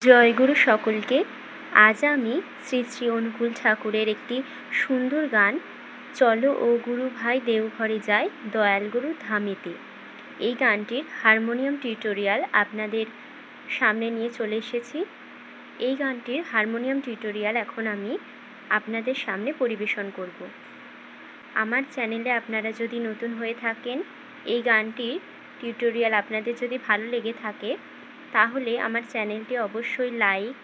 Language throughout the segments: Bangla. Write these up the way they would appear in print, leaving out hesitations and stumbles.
জয়গুরু সকলকে। আজ আমি শ্রী শ্রী অনুকূল ঠাকুরের একটি সুন্দর গান চলো ও গুরু ভাই দেওঘরে যাই দয়াল গুরু ধামেতে, এই গানটির হারমোনিয়াম টিউটোরিয়াল আপনাদের সামনে নিয়ে চলে এসেছি। এই গানটির হারমোনিয়াম টিউটোরিয়াল এখন আমি আপনাদের সামনে পরিবেশন করব। আমার চ্যানেলে আপনারা যদি নতুন হয়ে থাকেন, এই গানটির টিউটোরিয়াল আপনাদের যদি ভালো লেগে থাকে, তাহলে আমার চ্যানেলটি অবশ্যই লাইক,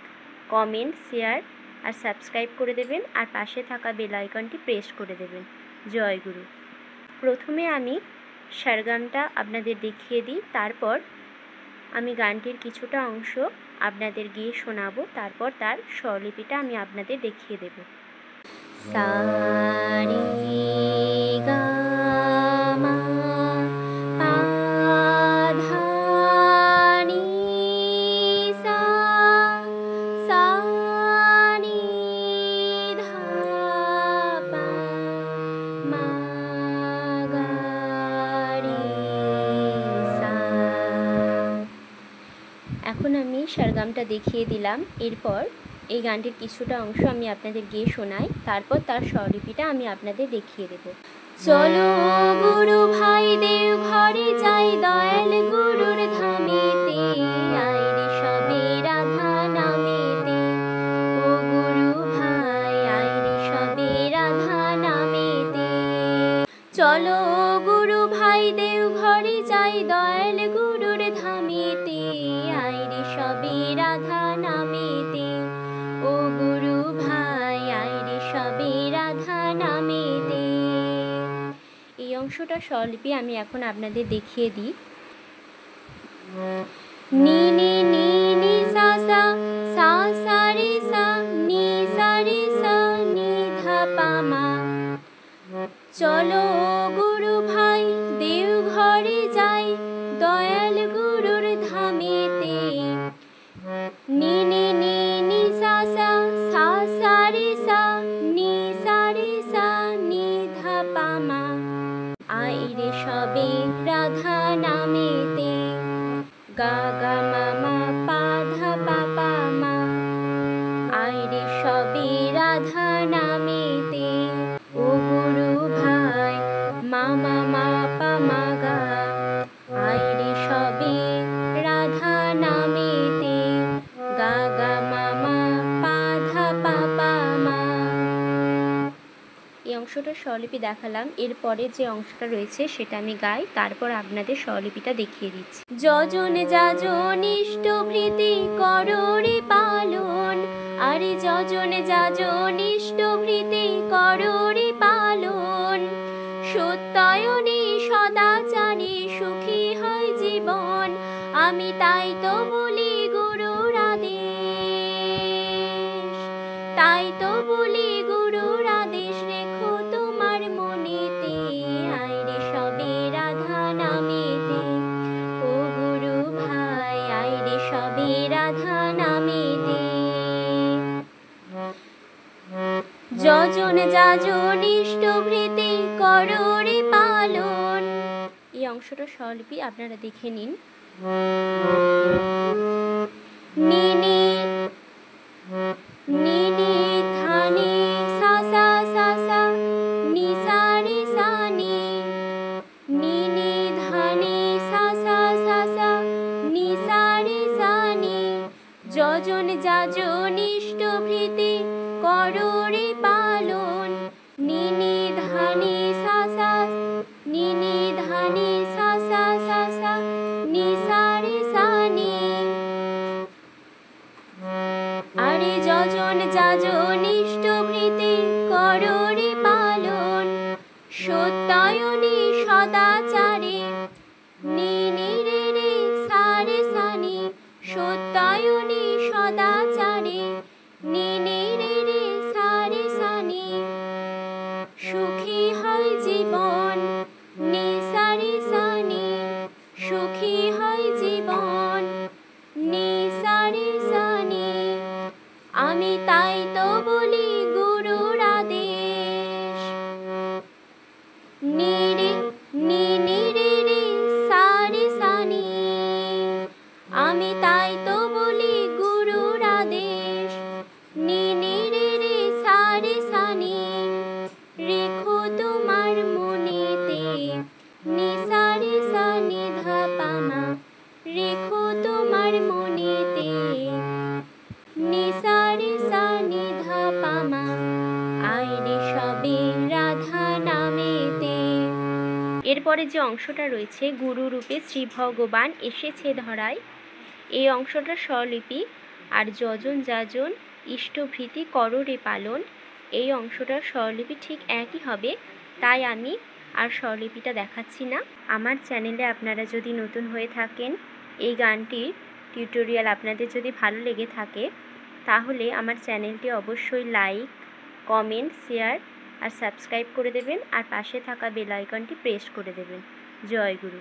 কমেন্ট, শেয়ার আর সাবস্ক্রাইব করে দেবেন, আর পাশে থাকা বেল আইকনটি প্রেস করে দেবেন। জয় গুরু। প্রথমে আমি সারগামটা আপনাদের দেখিয়ে দিই, তারপর আমি গানটির কিছুটা অংশ আপনাদের গিয়ে শোনাবো, তারপর তার স্বরলিপিটা আমি আপনাদের দেখিয়ে দেব। সা রে গা মা পা ধা নি সা, সা নি ধা পা মা গা রে সা। এখন আমি সারগামটা দেখিয়ে দিলাম, এরপর এই গানটির কিছুটা অংশ আমি আপনাদের গিয়ে শোনাই, তারপর তার স্বরলিপিটা আমি আপনাদের দেখিয়ে দেব। চলো গুরু ভাই দেওঘরে যাই দয়াল গুরুর ধামেতে, আইরে সবে রাধা নামেতে। ও গুরু ভাই আইরে সবে রাধা নামেতে। চলো গুরু ভাই দেওঘরে যাই দয়াল গুরুর ধামেতে, আইরে সবে রাধা নামেতে। ও গুরু ভাই আইরে সবে রাধা নামেতে। এই অংশটা স্বরলিপি আমি এখন আপনাদের দেখিয়ে দিই। নি নি নি নি সা সা, সা সা রে সা, নি সা রে সা, নি ধা পা মা। চলো গুরু ভাই দেওঘরে যাই দয়াল গুরুর ধামেতে, নি নি নি নি সা সা, সা সা রে সা, নি সা রে সা, নি ধা পা মা। আইরে সবে রাধা নামেতে, গা গা মা মা পা ধা পা পা মা। আইরে সবে রাধা নামেতে। ও গুরু ভাই মা মা মা পা মা গা। আইরে সবে রাধা নামেতে, গা গা মা মা পা ধা পা পা মা। এই অংশটা স্বরলিপি দেখালাম, এরপরে যে অংশটা রয়েছে সেটা আমি গাই, তারপর আপনাদের স্বরলিপিটা দেখিয়ে দিচ্ছি। যজন যাজন ইষ্টভৃতি করো রে পালন, আরে যজন যাজন ইষ্টভৃতি করো রে পালন। সত্যায়নে সদাচারে সুখী হয় জীবন, আমি তাই তো বলি গুরুর আদেশ। তাই তো বলি গুরুর আদেশ রেখো তোমার মনেতে, আইরে সবে রাধা নামেতে। ও গুরু ভাই আইরে সবে রাধা নামেতে। যজন যাজন ইষ্টভৃতি করো রে পালন। এই অংশটা স্বরলিপি আপনারা দেখে নিন। নি নি নি নি ধা নি সা সা সা সা, নি সা রে সা নি। নি নি ধা নি সা সা সা সা, নি সা রে সা নি। যজন যাজন ইষ্টভৃতি করো রে পালন, নি নি ধা নি সা সা, নি নি ধা নি সা সা সা সা, নি সা রে সা নি। আরে যজন যাজন ইষ্টভৃতি করো রে পালন, সত্যায়নে সদাচারে, নি নি রে রে সা রে সা নি। সত্যায়নে সদাচারে, নি নি রে রে সা রে সা নি। সুখী হয় জীবন, নি সা রে সা নি। সুখী হয় জীবন, নি সা রে সা নি। আমি তাই তো বলি গুরুর আদেশ। নি রে নি নি এরপরে যে অংশটা রয়েছে, গুরুরূপে শ্রী ভগবান এসেছে ধরায়, এই অংশটার স্বরলিপি আর যজন যাজন ইষ্টভৃতি কররে পালন, এই অংশটার স্বরলিপি ঠিক একই হবে, তাই আমি আর স্বরলিপিটা দেখাচ্ছি না। আমার চ্যানেলে আপনারা যদি নতুন হয়ে থাকেন, এই গানটির টিউটোরিয়াল আপনাদের যদি ভালো লেগে থাকে, তাহলে আমার চ্যানেলটি অবশ্যই লাইক, কমেন্ট, শেয়ার আর সাবস্ক্রাইব করে দেবেন, আর পাশে থাকা বেল আইকনটি প্রেস করে দেবেন। জয় গুরু।